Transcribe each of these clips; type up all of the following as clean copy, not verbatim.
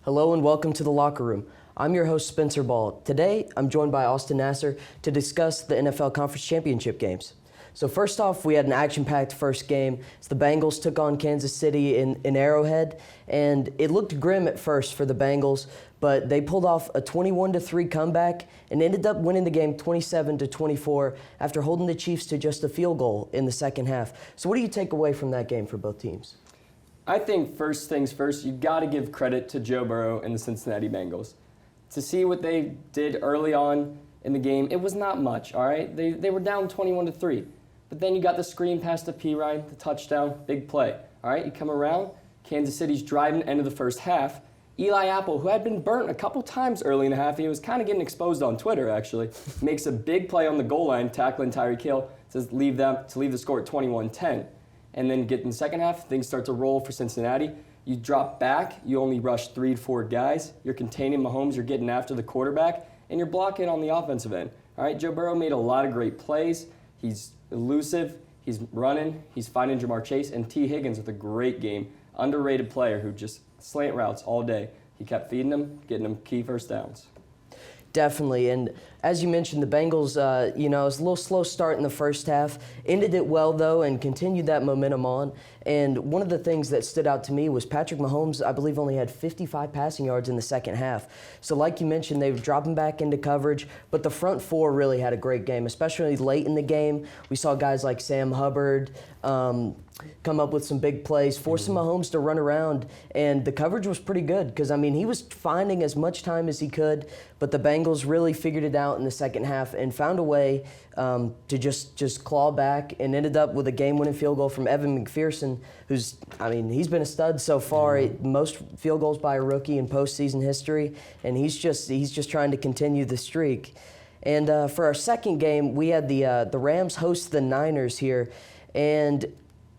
Hello and welcome to the Locker Room. I'm your host, Spencer Ball. Today, I'm joined by Austin Nasser to discuss the NFL Conference Championship games. So first off, we had an action-packed first game. The Bengals took on Kansas City in Arrowhead, and it looked grim at first for the Bengals, but they pulled off a 21-3 comeback and ended up winning the game 27-24 after holding the Chiefs to just a field goal in the second half. So what do you take away from that game for both teams? I think first things first, you got to give credit to Joe Burrow and the Cincinnati Bengals. To see what they did early on in the game, it was not much, all right? They were down 21-3. But then you got the screen pass to P. Ryan, the touchdown, big play. All right, you come around, Kansas City's driving end of the first half. Eli Apple, who had been burnt a couple times early in the half, he was kind of getting exposed on Twitter, actually, makes a big play on the goal line, tackling Tyreek Hill, says leave the score at 21-10. And then get in the second half, things start to roll for Cincinnati. You drop back, you only rush 3 to 4 guys. You're containing Mahomes, you're getting after the quarterback, and you're blocking on the offensive end. All right, Joe Burrow made a lot of great plays. He's elusive, he's running, he's finding Jamar Chase, and T. Higgins with a great game. Underrated player who just slant routes all day. He kept feeding them, getting them key first downs. Definitely, and as you mentioned, the Bengals, it was a little slow start in the first half. Ended it well, though, and continued that momentum on. And one of the things that stood out to me was Patrick Mahomes, I believe, only had 55 passing yards in the second half. So like you mentioned, they were dropping back into coverage, but the front four really had a great game, especially late in the game. We saw guys like Sam Hubbard come up with some big plays, forcing Mahomes to run around, and the coverage was pretty good because, he was finding as much time as he could, but the Bengals really figured it out in the second half and found a way to just claw back and ended up with a game-winning field goal from Evan McPherson, who's, he's been a stud so far, most field goals by a rookie in postseason history, and he's just trying to continue the streak. And for our second game, we had the Rams host the Niners here, and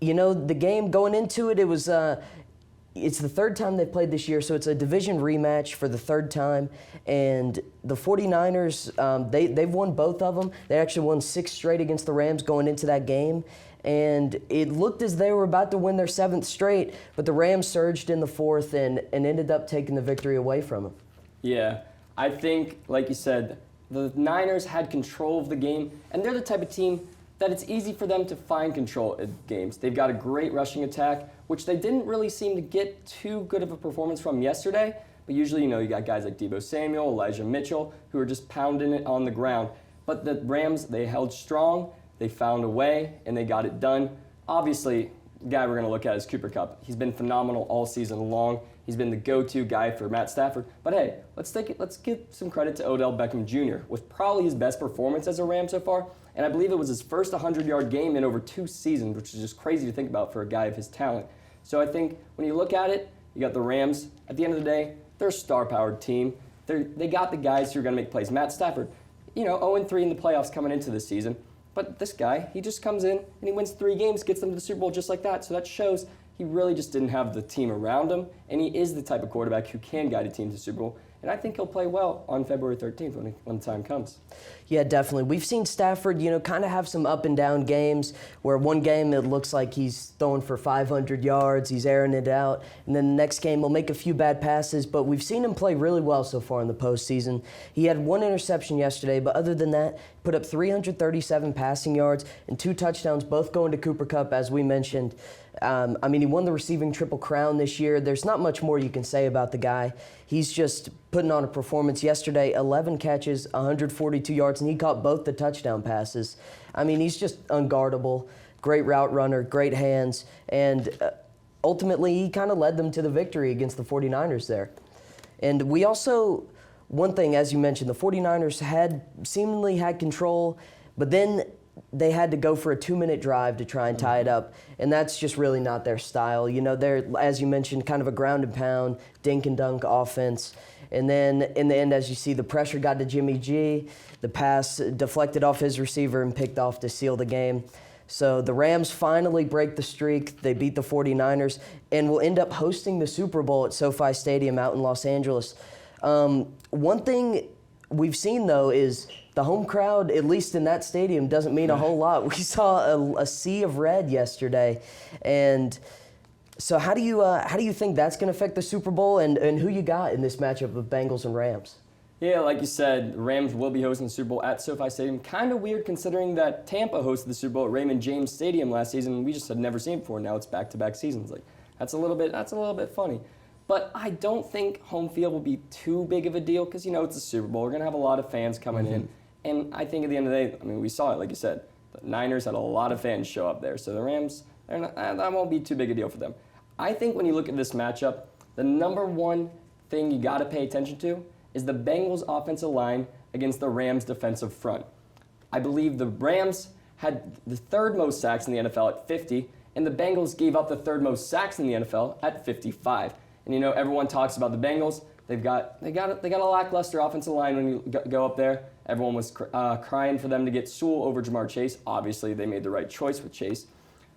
the game going into it, it's the third time they've played this year, so it's a division rematch for the third time. And the 49ers, they've won both of them. They actually won 6 straight against the Rams going into that game. And it looked as they were about to win their 7th straight, but the Rams surged in the 4th and ended up taking the victory away from them. Yeah, I think, like you said, the Niners had control of the game, and they're the type of team that it's easy for them to find control in games. They've got a great rushing attack, which they didn't really seem to get too good of a performance from yesterday. But usually, you got guys like Deebo Samuel, Elijah Mitchell, who are just pounding it on the ground. But the Rams, they held strong, they found a way, and they got it done. Obviously, the guy we're going to look at is Cooper Kupp. He's been phenomenal all season long. He's been the go-to guy for Matt Stafford. But hey, let's give some credit to Odell Beckham Jr. with probably his best performance as a Ram so far. And I believe it was his first 100-yard game in over 2 seasons, which is just crazy to think about for a guy of his talent. So I think when you look at it, you got the Rams. At the end of the day, they're a star-powered team. They got the guys who are going to make plays. Matt Stafford, 0-3 in the playoffs coming into this season. But this guy, he just comes in and he wins 3 games, gets them to the Super Bowl just like that. So that shows he really just didn't have the team around him, and he is the type of quarterback who can guide a team to the Super Bowl. And I think he'll play well on February 13th when the time comes. Yeah, definitely. We've seen Stafford, kind of have some up and down games where one game it looks like he's throwing for 500 yards, he's airing it out, and then the next game he'll make a few bad passes, but we've seen him play really well so far in the postseason. He had 1 interception yesterday, but other than that, put up 337 passing yards and 2 touchdowns, both going to Cooper Kupp, as we mentioned. He won the receiving Triple Crown this year. There's not much more you can say about the guy. He's just putting on a performance. Yesterday, 11 catches, 142 yards, and he caught both the touchdown passes. He's just unguardable, great route runner, great hands, and ultimately he kind of led them to the victory against the 49ers there. And we also, one thing, as you mentioned, the 49ers seemingly had control, but then they had to go for a 2-minute drive to try and tie it up, and that's just really not their style. They're, as you mentioned, kind of a ground and pound, dink and dunk offense. And then in the end, as you see, the pressure got to Jimmy G. The pass deflected off his receiver and picked off to seal the game. So the Rams finally break the streak. They beat the 49ers and will end up hosting the Super Bowl at SoFi Stadium out in Los Angeles. One thing we've seen, though, is the home crowd, at least in that stadium, doesn't mean a whole lot. We saw a sea of red yesterday, and So how do you think that's going to affect the Super Bowl, and who you got in this matchup of Bengals and Rams? Yeah, like you said, the Rams will be hosting the Super Bowl at SoFi Stadium. Kind of weird considering that Tampa hosted the Super Bowl at Raymond James Stadium last season. We just had never seen it before. Now it's back-to-back seasons. Like that's a little bit funny. But I don't think home field will be too big of a deal because it's a Super Bowl. We're gonna have a lot of fans coming in, and I think at the end of the day, we saw it. Like you said, the Niners had a lot of fans show up there. So the Rams, that won't be too big a deal for them. I think when you look at this matchup, the number one thing you got to pay attention to is the Bengals' offensive line against the Rams' defensive front. I believe the Rams had the third most sacks in the NFL at 50, and the Bengals gave up the third most sacks in the NFL at 55. And everyone talks about the Bengals. They got a lackluster offensive line when you go up there. Everyone was crying for them to get Sewell over Jamar Chase. Obviously, they made the right choice with Chase.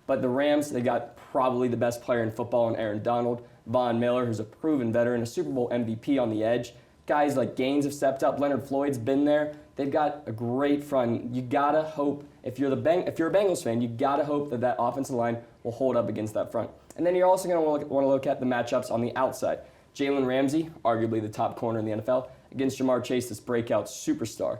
But the Rams, they got probably the best player in football in Aaron Donald, Von Miller, who's a proven veteran, a Super Bowl MVP on the edge. Guys like Gaines have stepped up. Leonard Floyd's been there. They've got a great front. You gotta hope if you're a Bengals fan, you gotta hope that offensive line will hold up against that front. And then you're also gonna want to look at the matchups on the outside. Jalen Ramsey, arguably the top corner in the NFL, against Jamar Chase, this breakout superstar.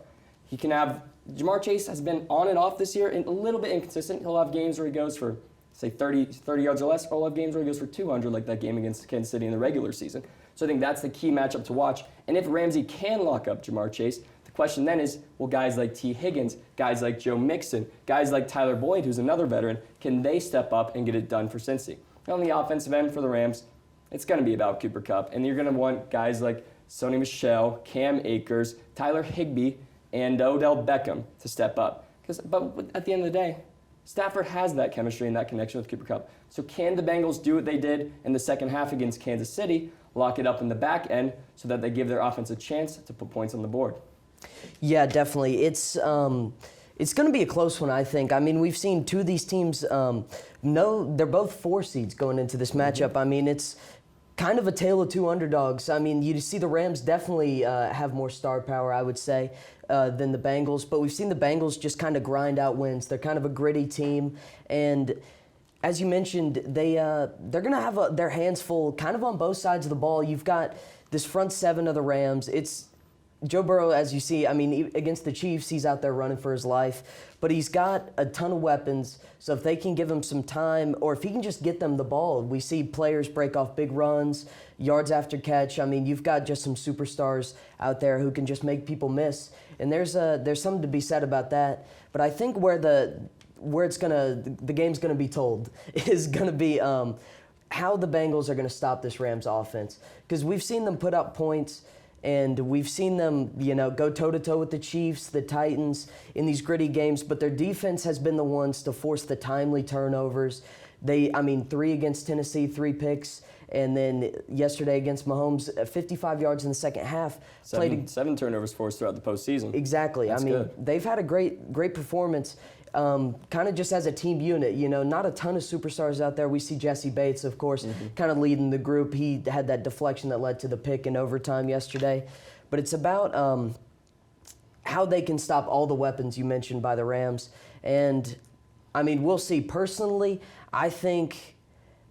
Jamar Chase has been on and off this year and a little bit inconsistent. He'll have games where he goes for, say, 30 yards or less, or he'll have games where he goes for 200, like that game against Kansas City in the regular season. So I think that's the key matchup to watch. And if Ramsey can lock up Jamar Chase, the question then is, will guys like T. Higgins, guys like Joe Mixon, guys like Tyler Boyd, who's another veteran, can they step up and get it done for Cincy? And on the offensive end for the Rams, it's going to be about Cooper Kupp. And you're going to want guys like Sony Michel, Cam Akers, Tyler Higbee, and Odell Beckham to step up. But at the end of the day, Stafford has that chemistry and that connection with Cooper Kupp. So can the Bengals do what they did in the second half against Kansas City, lock it up in the back end so that they give their offense a chance to put points on the board? Yeah, definitely. It's going to be a close one, I think. We've seen two of these teams. They're both 4 seeds going into this matchup. It's kind of a tale of two underdogs. You see the Rams definitely have more star power, I would say, than the Bengals. But we've seen the Bengals just kind of grind out wins. They're kind of a gritty team. And as you mentioned, they're going to have their hands full kind of on both sides of the ball. You've got this front seven of the Rams. It's Joe Burrow, as you see, against the Chiefs, he's out there running for his life. But he's got a ton of weapons, so if they can give him some time, or if he can just get them the ball, we see players break off big runs, yards after catch. You've got just some superstars out there who can just make people miss. And there's something to be said about that. But I think where the game's gonna be told is gonna be how the Bengals are gonna stop this Rams offense. Because we've seen them put up points, and we've seen them, go toe-to-toe with the Chiefs, the Titans in these gritty games, but their defense has been the ones to force the timely turnovers. 3 against Tennessee, 3 picks, and then yesterday against Mahomes, 55 yards in the second half. 7 turnovers forced throughout the postseason. Exactly. That's good. They've had a great performance. Kind of just as a team unit, not a ton of superstars out there. We see Jesse Bates, of course, kind of leading the group. He had that deflection that led to the pick in overtime yesterday. But it's about how they can stop all the weapons you mentioned by the Rams. And, we'll see. Personally, I think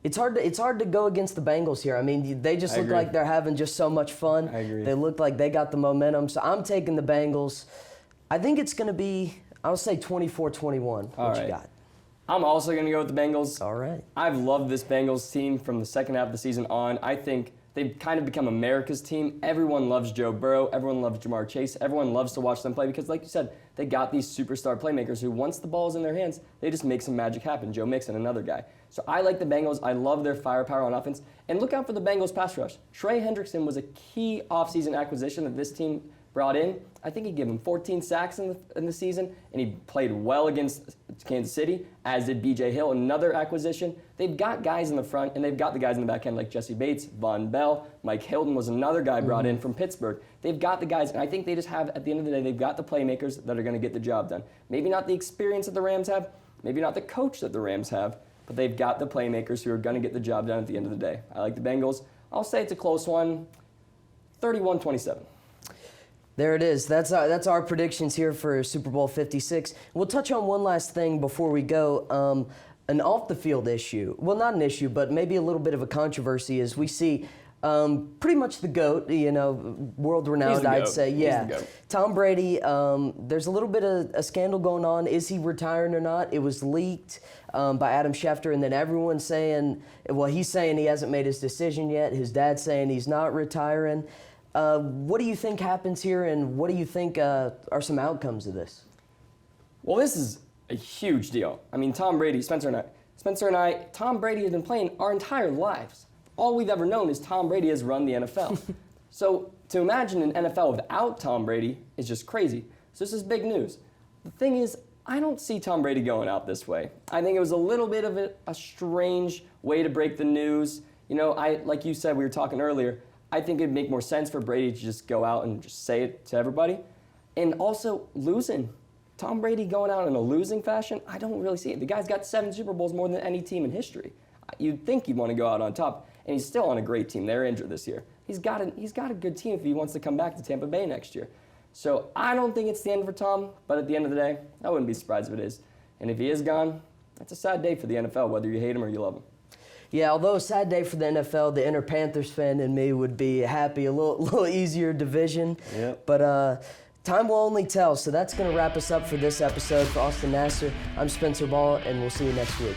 it's hard to go against the Bengals here. They just look like they're having just so much fun. I agree. They look like they got the momentum. So I'm taking the Bengals. I think it's going to be, I'll say 24-21. What you got? I'm also going to go with the Bengals. All right. I've loved this Bengals team from the second half of the season on. I think they've kind of become America's team. Everyone loves Joe Burrow. Everyone loves Jamar Chase. Everyone loves to watch them play because, like you said, they got these superstar playmakers who, once the ball's in their hands, they just make some magic happen. Joe Mixon, another guy. So I like the Bengals. I love their firepower on offense. And look out for the Bengals pass rush. Trey Hendrickson was a key offseason acquisition that this team brought in. I think he gave him 14 sacks in the season, and he played well against Kansas City, as did B.J. Hill, another acquisition. They've got guys in the front, and they've got the guys in the back end like Jesse Bates, Von Bell, Mike Hilton was another guy brought in from Pittsburgh. They've got the guys, and I think they just have, at the end of the day, they've got the playmakers that are going to get the job done. Maybe not the experience that the Rams have, maybe not the coach that the Rams have, but they've got the playmakers who are going to get the job done at the end of the day. I like the Bengals. I'll say it's a close one, 31-27. There it is. That's our predictions here for Super Bowl 56. We'll touch on one last thing before we go. an off-the-field issue. Well, not an issue, but maybe a little bit of a controversy is we see pretty much the GOAT, world-renowned, I'd say. Yeah. Tom Brady, there's a little bit of a scandal going on. Is he retiring or not? It was leaked by Adam Schefter, and then everyone's saying, well, he's saying he hasn't made his decision yet. His dad's saying he's not retiring. What do you think happens here, and what do you think are some outcomes of this? Well, this is a huge deal. I mean, Tom Brady, Spencer and I, Tom Brady has been playing our entire lives. All we've ever known is Tom Brady has run the NFL. So to imagine an NFL without Tom Brady is just crazy. So this is big news. The thing is, I don't see Tom Brady going out this way. I think it was a little bit of a strange way to break the news. Like you said, we were talking earlier, I think it'd make more sense for Brady to just go out and just say it to everybody. And also losing. Tom Brady going out in a losing fashion, I don't really see it. The guy's got 7 Super Bowls more than any team in history. You'd think he'd want to go out on top, and he's still on a great team. They're injured this year. He's got a good team if he wants to come back to Tampa Bay next year. So I don't think it's the end for Tom, but at the end of the day, I wouldn't be surprised if it is. And if he is gone, that's a sad day for the NFL, whether you hate him or you love him. Yeah, although a sad day for the NFL, the inner Panthers fan in me would be happy. A little easier division. Yep. But time will only tell. So that's going to wrap us up for this episode. For Austin Nasser, I'm Spencer Ball, and we'll see you next week.